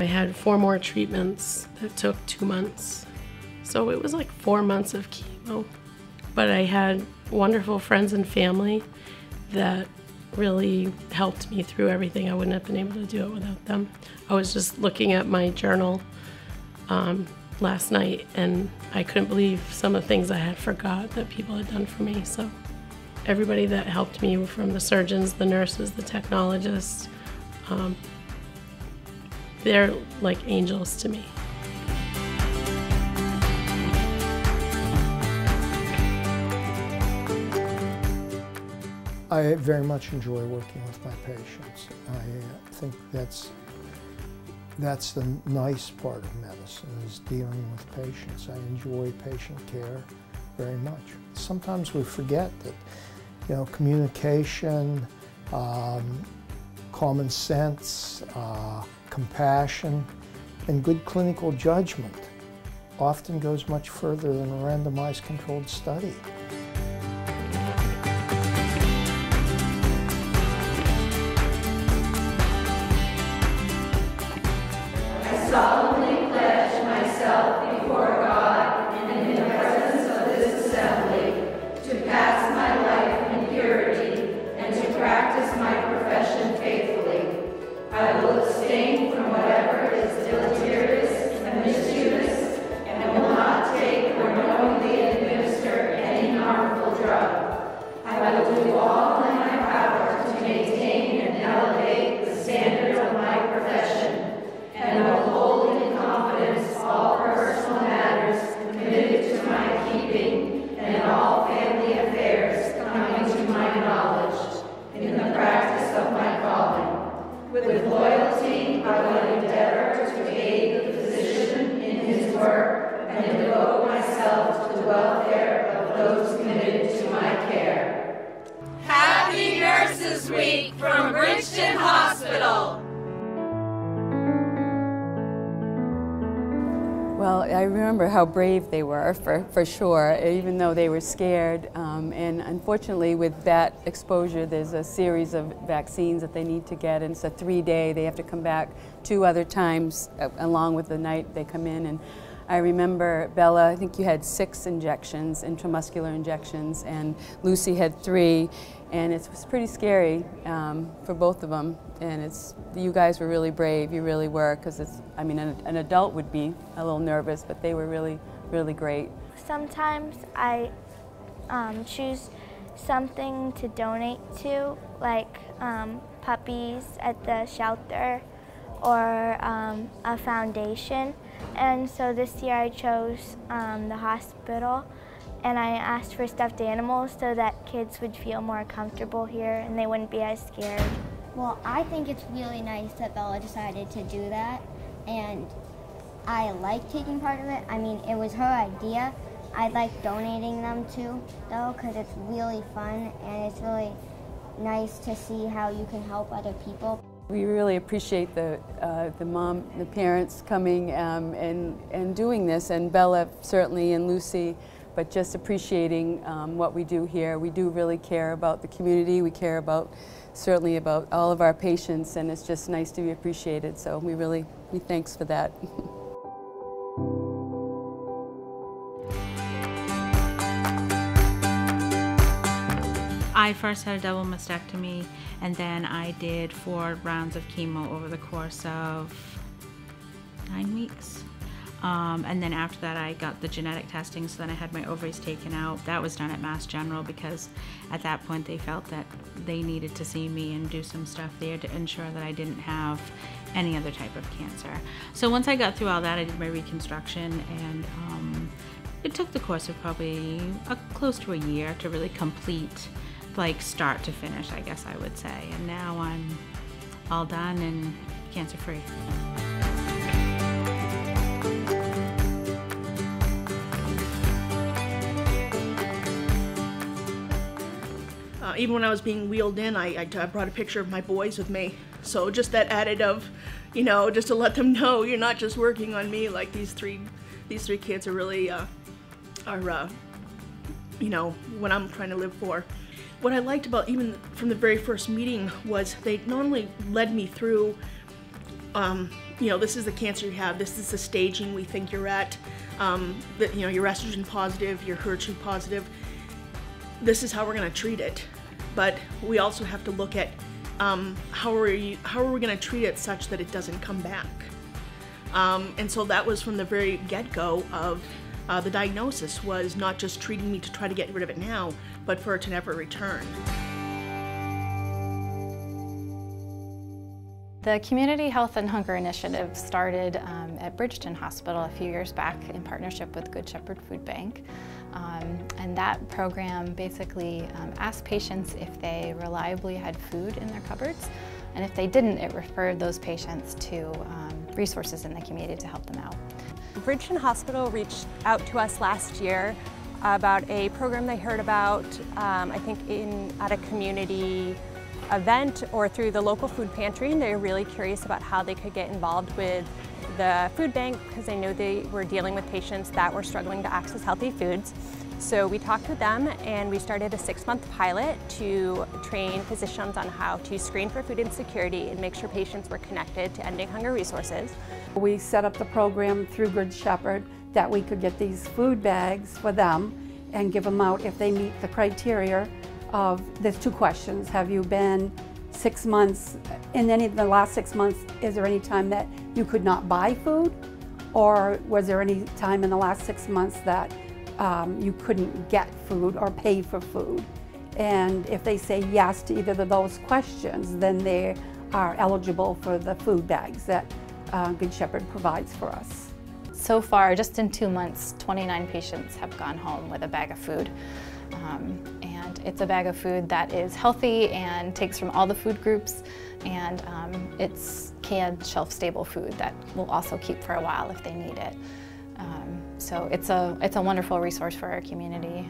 I had 4 more treatments that took 2 months. So it was like 4 months of chemo. But I had wonderful friends and family that really helped me through everything. I wouldn't have been able to do it without them. I was just looking at my journal last night, and I couldn't believe some of the things I had forgot that people had done for me. So everybody that helped me, from the surgeons, the nurses, the technologists, they're like angels to me. I very much enjoy working with my patients. I think that's the nice part of medicine, is dealing with patients. I enjoy patient care very much. Sometimes we forget that, you know, communication, common sense, compassion, and good clinical judgment often goes much further than a randomized controlled study. I solemnly pledge myself before God and in the presence of this assembly to pass my life in purity and to practice my profession faithfully. I will abstain from whatever is deleterious and mischievous, and will not take or knowingly administer any harmful drug. I will do all in my power to maintain and elevate the standard of my profession, and will hold in confidence all personal matters committed to my keeping and all family affairs coming to my knowledge in the practice of my calling. With loyalty, I will endeavor to aid the physician in his work and devote myself to the welfare of those committed to my care. Happy Nurses Week from Bridgeton Hospital! Well, I remember how brave they were, for sure, even though they were scared. And unfortunately, with that exposure, there's a series of vaccines that they need to get, and it's a 3-day. They have to come back 2 other times along with the night they come in. And I remember Bella, I think you had 6 injections, intramuscular injections, and Lucy had 3. And it was pretty scary for both of them. And you guys were really brave, you really were, because I mean, an adult would be a little nervous, but they were really, really great. Sometimes I choose something to donate to, like puppies at the shelter or a foundation. And so this year I chose the hospital, and I asked for stuffed animals so that kids would feel more comfortable here and they wouldn't be as scared. Well, I think it's really nice that Bella decided to do that, and I like taking part of it. I mean, it was her idea. I like donating them too, though, because it's really fun and it's really nice to see how you can help other people. We really appreciate the parents coming and doing this, and Bella certainly, and Lucy, but just appreciating what we do here. We do really care about the community. We care certainly about all of our patients, and it's just nice to be appreciated. So we thanks for that. I first had a double mastectomy, and then I did 4 rounds of chemo over the course of 9 weeks. And then after that I got the genetic testing, so then I had my ovaries taken out. That was done at Mass General because at that point they felt that they needed to see me and do some stuff there to ensure that I didn't have any other type of cancer. So once I got through all that, I did my reconstruction, and it took the course of probably close to a year to really complete, like start to finish, I guess I would say. And now I'm all done and cancer-free. Even when I was being wheeled in, I brought a picture of my boys with me. So just that added of, you know, just to let them know you're not just working on me. Like these three kids are really, you know, what I'm trying to live for. What I liked about even from the very first meeting was they not only led me through this is the cancer you have, this is the staging we think you're at, that, you're estrogen positive, you're HER2 positive, this is how we're going to treat it. But we also have to look at how are we going to treat it such that it doesn't come back. And so that was from the very get-go of the diagnosis, was not just treating me to try to get rid of it now, but for it to never return. The Community Health and Hunger Initiative started at Bridgeton Hospital a few years back in partnership with Good Shepherd Food Bank. And that program basically asked patients if they reliably had food in their cupboards. And if they didn't, it referred those patients to resources in the community to help them out. Bridgeton Hospital reached out to us last year about a program they heard about, I think at a community event or through the local food pantry, and they were really curious about how they could get involved with the food bank because they knew they were dealing with patients that were struggling to access healthy foods. So we talked with them and we started a 6-month pilot to train physicians on how to screen for food insecurity and make sure patients were connected to ending hunger resources. We set up the program through Good Shepherd that we could get these food bags for them and give them out if they meet the criteria of, there's 2 questions. Have you been 6 months, in any of the last 6 months, is there any time that you could not buy food? Or was there any time in the last 6 months that you couldn't get food or pay for food? And if they say yes to either of those questions, then they are eligible for the food bags that Good Shepherd provides for us. So far, just in 2 months, 29 patients have gone home with a bag of food. And it's a bag of food that is healthy and takes from all the food groups, and it's canned, shelf-stable food that will also keep for a while if they need it. So it's a wonderful resource for our community.